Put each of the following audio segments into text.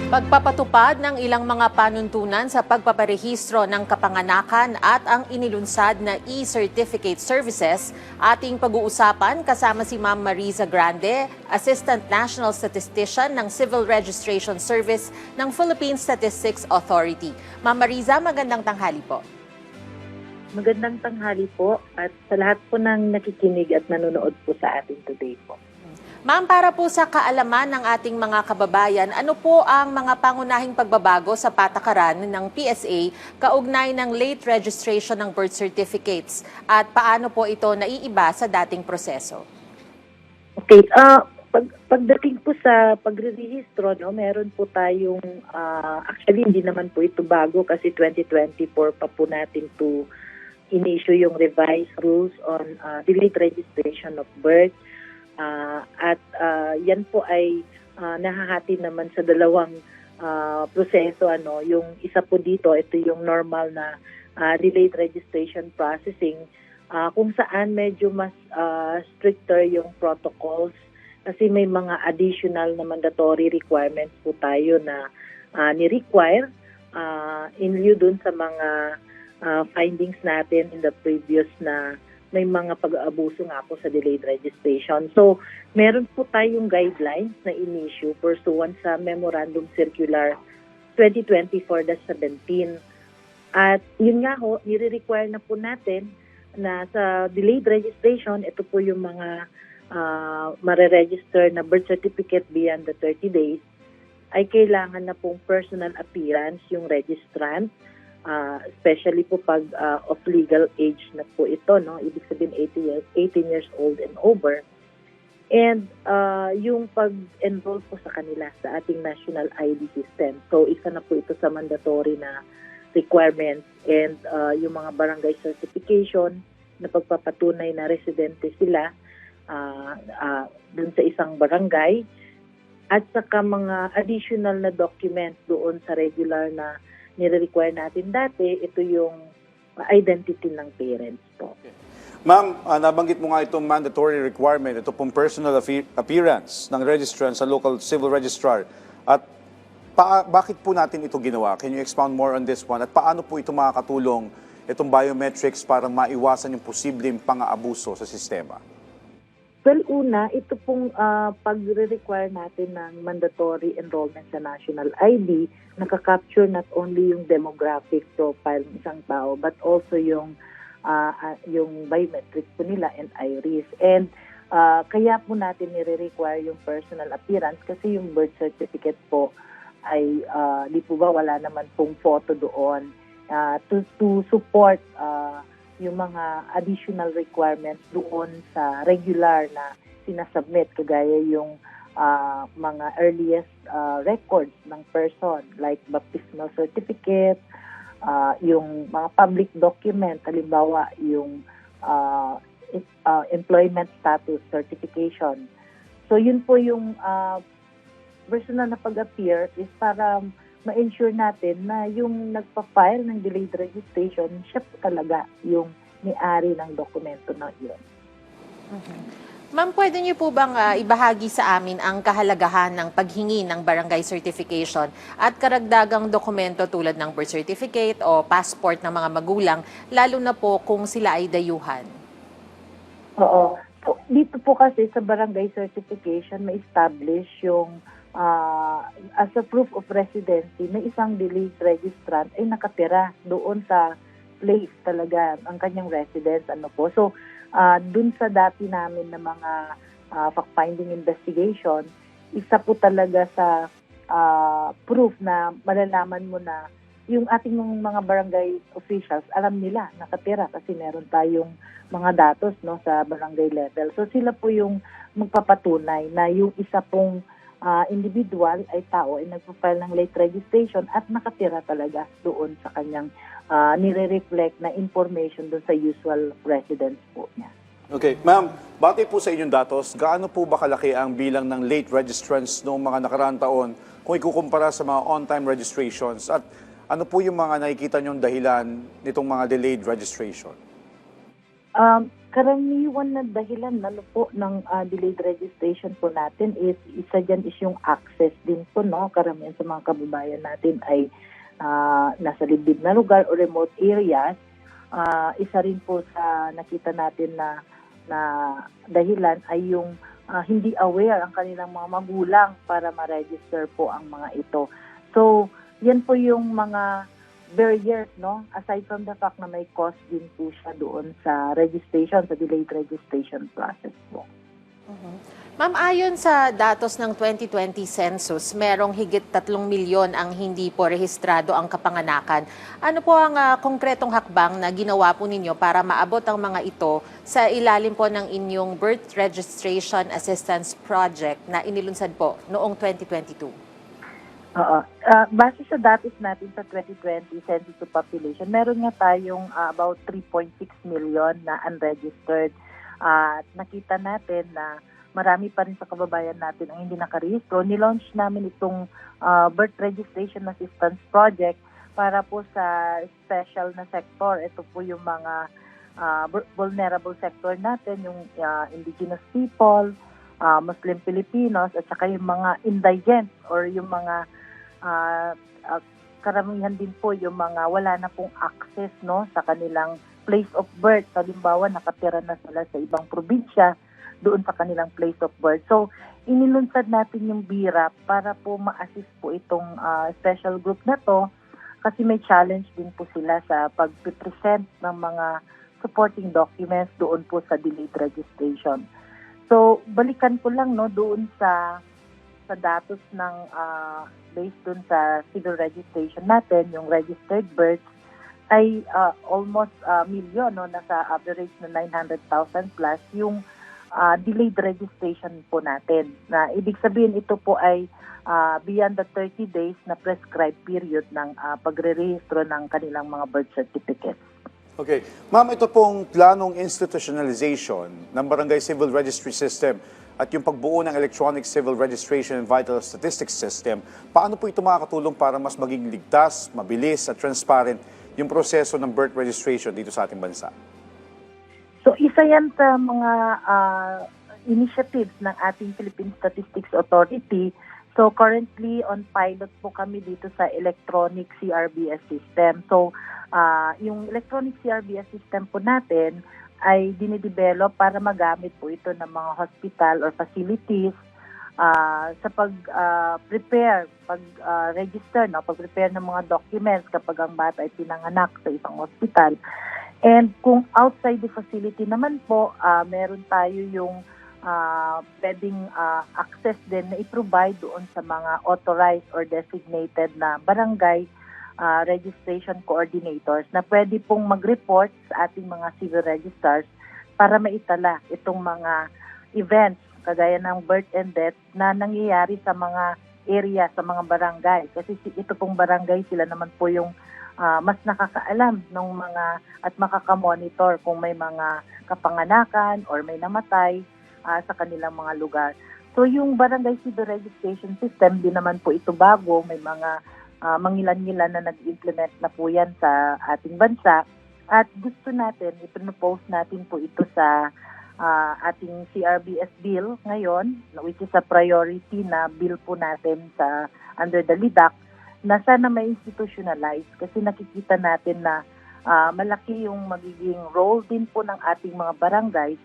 Pagpapatupad ng ilang mga panuntunan sa pagpaparehistro ng kapanganakan at ang inilunsad na e-certificate services, ating pag-uusapan kasama si Ma'am Mariza Grande, Assistant National Statistician ng Civil Registration Service ng Philippine Statistics Authority. Ma'am Mariza, magandang tanghali po. Magandang tanghali po at sa lahat po ng nakikinig at nanonood po sa atin today po. Ma'am, para po sa kaalaman ng ating mga kababayan, ano po ang mga pangunahing pagbabago sa patakaran ng PSA kaugnay ng late registration ng birth certificates at paano po ito naiiba sa dating proseso? Okay, pagdating po sa pagre-rehistro, no, meron po tayong, actually hindi naman po ito bago kasi 2024 pa po natin to in-issue yung revised rules on delayed registration of birth. At yan po ay nahahati naman sa dalawang proseso. Yung isa po dito, ito yung normal na delayed registration processing kung saan medyo mas stricter yung protocols kasi may mga additional na mandatory requirements po tayo na ni-require in lieu dun sa mga findings natin in the previous na may mga pag-aabuso nga po sa delayed registration. So, meron po tayong guidelines na in-issue pursuant sa Memorandum Circular 2024-17. At yun nga ho, nire-require na po natin na sa delayed registration, ito po yung mga mare-register na birth certificate beyond the 30 days, ay kailangan na pong personal appearance yung registrant, especially po pag of legal age na po ito, no? Ibig sabihin 18 years old and over. And yung pag-enroll po sa kanila sa ating national ID system. So isa na po ito sa mandatory na requirements and yung mga barangay certification na pagpapatunay na residente sila dun sa isang barangay at saka mga additional na documents doon sa regular na nire-require natin dati, ito yung identity ng parents po. Okay. Ma'am, nabanggit mo nga itong mandatory requirement, ito pong personal appearance ng registrant sa local civil registrar. At bakit po natin ito ginawa? Can you expound more on this one? At paano po ito makakatulong, itong biometrics, para maiwasan yung posibleng pang-aabuso sa sistema? Well, una, ito pong pag-require natin ng mandatory enrollment sa national ID, nakaka-capture not only yung demographic profile ng isang tao, but also yung biometrics po nila and iris. And kaya po natin nire-require yung personal appearance kasi yung birth certificate po ay, di po ba, wala naman pong photo doon to support yung mga additional requirements doon sa regular na sinasubmit, kagaya yung mga earliest records ng person like baptismal certificate, yung mga public document, halimbawa yung employment status certification. So yun po yung personal na pag-appear is para ma-ensure natin na yung nagpa-file ng delayed registration, siya po talaga yung may-ari ng dokumento na yun. Ma'am, pwede niyo po bang ibahagi sa amin ang kahalagahan ng paghingi ng barangay certification at karagdagang dokumento tulad ng birth certificate o passport ng mga magulang, lalo na po kung sila ay dayuhan? Oo. Dito po kasi sa barangay certification, may establish yung as a proof of residency na isang delayed registrant ay nakatira doon sa place talaga ang kanyang residence. So, dun sa dati namin na mga fact-finding investigation, isa po talaga sa proof na malalaman mo na yung ating mga barangay officials, alam nila nakatira kasi meron tayong mga datos, no, sa barangay level. So, sila po yung magpapatunay na yung isa pong individual ay tao ay nagpo-file ng late registration at nakatira talaga doon sa kanyang nire-reflect na information doon sa usual residence po niya. Okay. Ma'am, batay po sa inyong datos, gaano po ba kalaki ang bilang ng late registrants noong mga nakaraang taon kung ikukumpara sa mga on-time registrations? At ano po yung mga nakikita niyong dahilan nitong mga delayed registration? karaniwan na dahilan po ng delayed registration po natin is isa dyan is yung access din po, no? Karamihan sa mga kababayan natin ay nasa liblib na lugar o remote areas. Isa rin po sa nakita natin na dahilan ay yung hindi aware ang kanilang mga magulang para ma-register po ang mga ito. So, yan po yung mga barriers, no? Aside from the fact na may cost din po siya doon sa registration, sa delayed registration process po. Ma'am, ayon sa datos ng 2020 census, merong higit 3 milyon ang hindi po rehistrado ang kapanganakan. Ano po ang konkretong hakbang na ginawa po ninyo para maabot ang mga ito sa ilalim po ng inyong Birth Registration Assistance Project na inilunsad po noong 2022? Base sa datos natin sa 2020 census to population, meron nga tayong about 3.6 million na unregistered. At nakita natin na marami pa rin sa kababayan natin ang hindi nakarehistro. Nilaunch namin itong Birth Registration Assistance Project para po sa special na sector. Ito po yung mga vulnerable sector natin, yung indigenous people, Muslim Filipinos, at saka yung mga indigent or yung mga karamihan din po yung mga wala na pong access, no, sa kanilang place of birth. Halimbawa, nakatira na sila sa ibang probinsya doon sa kanilang place of birth. So, inilunsad natin yung BIRAP para po ma-assist po itong special group na to kasi may challenge din po sila sa pag-present ng mga supporting documents doon po sa delayed registration. So, balikan ko lang, no, doon sa datos ng based dun sa civil registration natin, yung registered births ay almost million, no, nasa average na 900,000 plus yung delayed registration po natin. Na ibig sabihin ito po ay beyond the 30 days na prescribed period ng pagre-rehistro ng kanilang mga birth certificates. Okay. Ma'am, ito pong planong institutionalization ng Barangay Civil Registry System at yung pagbuo ng Electronic Civil Registration and Vital Statistics System, paano po ito makakatulong para mas maging ligtas, mabilis at transparent yung proseso ng birth registration dito sa ating bansa? So isa yan sa mga initiatives ng ating Philippine Statistics Authority. So currently on pilot po kami dito sa electronic CRBS system. So yung electronic CRBS system po natin ay dinidevelop para magamit po ito ng mga hospital or facilities sa pag-prepare, pag-register, no? Pag-prepare ng mga documents kapag ang bata ay pinanganak sa isang hospital. And kung outside the facility naman po, meron tayo yung pwedeng access din na i-provide doon sa mga authorized or designated na barangay registration coordinators na pwede pong mag-report sa ating mga civil registrars para maitala itong mga events kagaya ng birth and death na nangyayari sa mga area, sa mga barangay. Kasi ito pong barangay, sila naman po yung mas nakakaalam ng mga at makakamonitor kung may mga kapanganakan or may namatay sa kanilang mga lugar. So yung barangay civil registration system, din naman po ito bago, may mga mangilan-ngilan na nag-implement na po yan sa ating bansa at gusto natin, ipinopose natin po ito sa ating CRBS bill ngayon, which is a priority na bill po natin sa under the LIDAC, na sana may institutionalize kasi nakikita natin na malaki yung magiging role din po ng ating mga barangays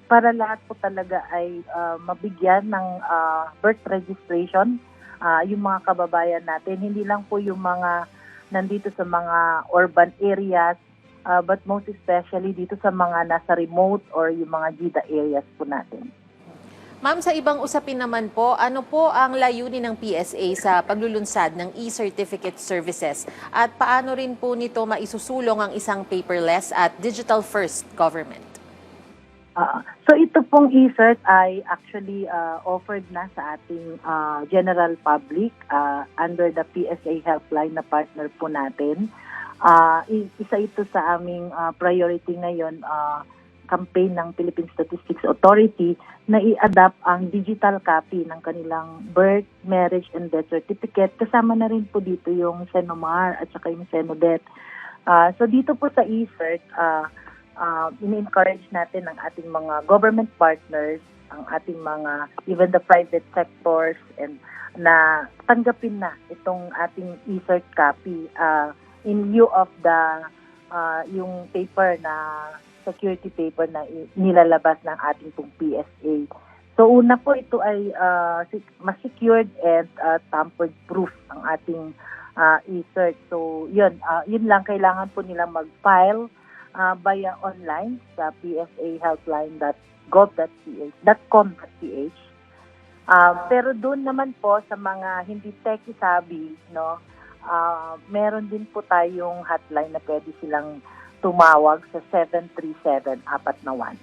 para lahat po talaga ay mabigyan ng birth registration yung mga kababayan natin. Hindi lang po yung mga nandito sa mga urban areas, but most especially dito sa mga nasa remote or yung mga GIDA areas po natin. Ma'am, sa ibang usapin naman po, ano po ang layunin ng PSA sa paglulunsad ng e-certificate services at paano rin po nito maisusulong ang isang paperless at digital-first government? So ito pong e-cert ay actually offered na sa ating general public under the PSA helpline na partner po natin. Isa ito sa aming priority ngayon, campaign ng Philippine Statistics Authority na i-adapt ang digital copy ng kanilang birth, marriage, and death certificate. Kasama na rin po dito yung SENOMAR at saka yung SENODET. So dito po sa e-cert, ini-encourage natin ang ating mga government partners, ang ating mga, even the private sectors, and na tanggapin na itong ating e-cert copy in lieu of the yung paper na security paper na nilalabas ng ating pong PSA. So una po ito ay mas secured and tampered proof ang ating e-cert. So yun lang, kailangan po nilang mag-file via online sa psahelpline.gov.ph.com.ph. Pero doon naman po sa mga hindi techie savvy, no, meron din po tayong hotline na pwede silang tumawag sa 737-491.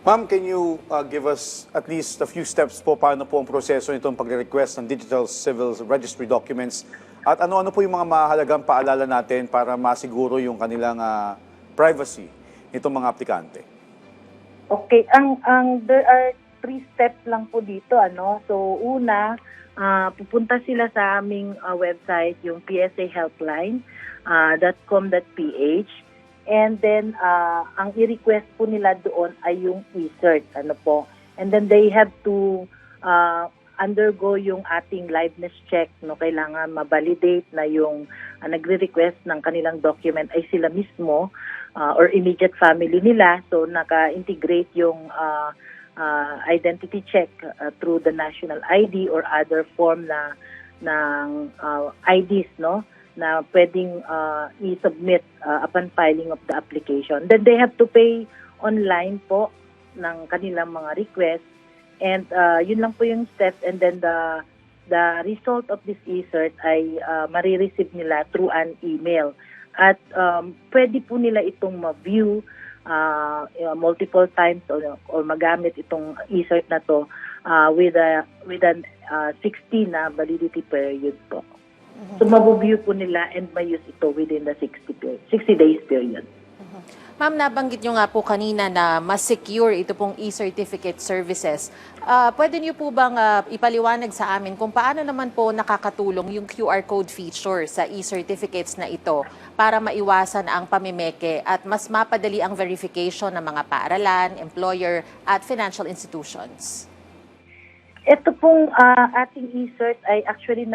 Ma'am, can you give us at least a few steps po paano po ang proseso nitong pagre-request ng Digital Civil Registry documents at ano-ano po yung mga mahalagang paalala natin para masiguro yung kanilang privacy nitong mga aplikante? Okay, there are 3 steps lang po dito, ano. So una, pupunta sila sa aming website, yung psahelpline.com.ph, and then ang i-request po nila doon ay yung e-cert, ano po. And then they have to undergo yung ating liveness check, no. Kailangan ma-validate na yung nagre-request ng kanilang document ay sila mismo or immediate family nila. So naka-integrate yung identity check through the national ID or other form na ng IDs, no, na pwedeng i-submit upon filing of the application. Then they have to pay online po ng kanilang mga request, and yun lang po yung steps, and then the result of this e-cert ay marireceive nila through an email. At pwede po nila itong ma-view multiple times or magamit itong e-cert na to with an 60 na validity period po. So mabu-view po nila and may use ito within the 60 days period. Ma'am, nabanggit nyo nga po kanina na mas secure ito pong e-certificate services. Pwede niyo po bang ipaliwanag sa amin kung paano naman po nakakatulong yung QR code feature sa e-certificates na ito para maiwasan ang pamimeke at mas mapadali ang verification ng mga paaralan, employer at financial institutions? Ito pong ating e-cert ay actually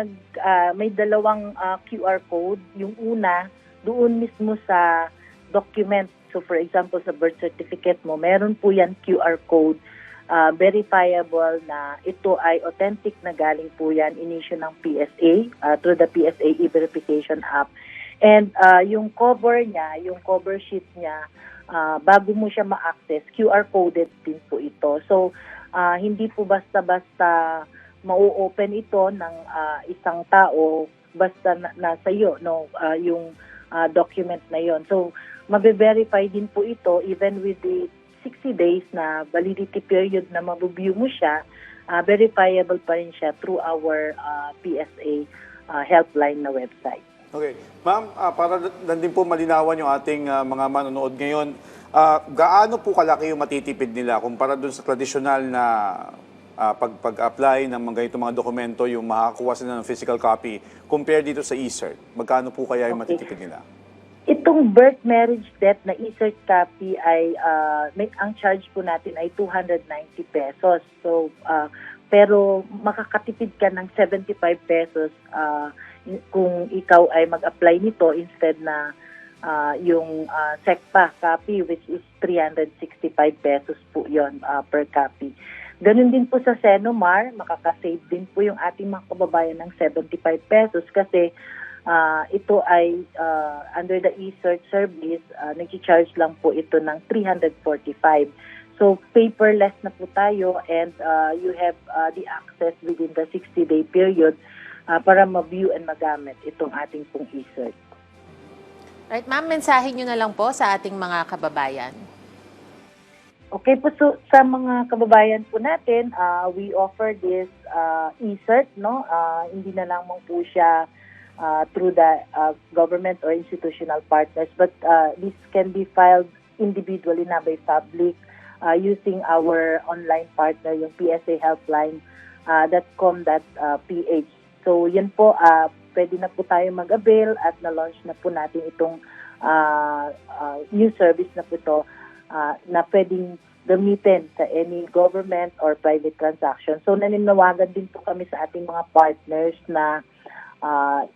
may dalawang QR code. Yung una, doon mismo sa document. So for example, sa birth certificate mo, meron po yan QR code, verifiable na ito ay authentic na galing po yan, in-issue ng PSA through the PSA e-verification app. And yung cover niya, yung cover sheet niya, bago mo siya ma-access, QR coded din po ito. So hindi po basta-basta mau-open ito ng isang tao basta nasa iyo, no, yung document na yon. So mabe-verify din po ito even with the 60 days na validity period na mabu-view mo siya, verifiable pa rin siya through our PSA helpline na website. Okay. Ma'am, para din po malinawan yung ating mga manonood ngayon, gaano po kalaki yung matitipid nila kumpara dun sa tradisyonal na pag-apply ng mga ganitong mga dokumento, yung makakuha sila ng physical copy, compare dito sa e-cert? Magkano po kaya yung matitipid nila? Itong birth, marriage, death na e-cert copy ay ang charge po natin ay 290 pesos. So pero makakatipid ka ng 75 pesos kung ikaw ay mag-apply nito instead na yung SECPA copy, which is 365 pesos po yon per copy. Ganun din po sa Senomar, makakasave din po yung ating mga kababayan ng 75 pesos kasi ito ay under the e-cert service, nag-charge lang po ito ng 345. So paperless na po tayo, and you have the access within the 60-day period para ma-view and magamit itong ating pong e-cert. Right, ma'am, mensahe nyo na lang po sa ating mga kababayan. Okay po, so sa mga kababayan po natin, we offer this e-cert, no? Hindi na lang po siya through the government or institutional partners, but this can be filed individually na by public using our online partner, yung psahelpline.com.ph. So yan po, pwede na po tayo mag-avail at na-launch na po natin itong new service na po ito na pwedeng gamitin sa any government or private transaction. So nananawagan din po kami sa ating mga partners na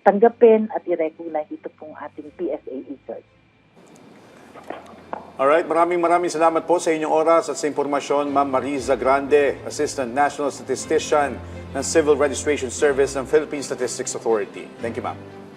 tanggapin at i-recognize ito pong ating PSA e-cert. Alright, maraming salamat po sa inyong oras at sa impormasyon, Ma'am Mariza Grande, Assistant National Statistician ng Civil Registration Service ng Philippine Statistics Authority. Thank you, ma'am.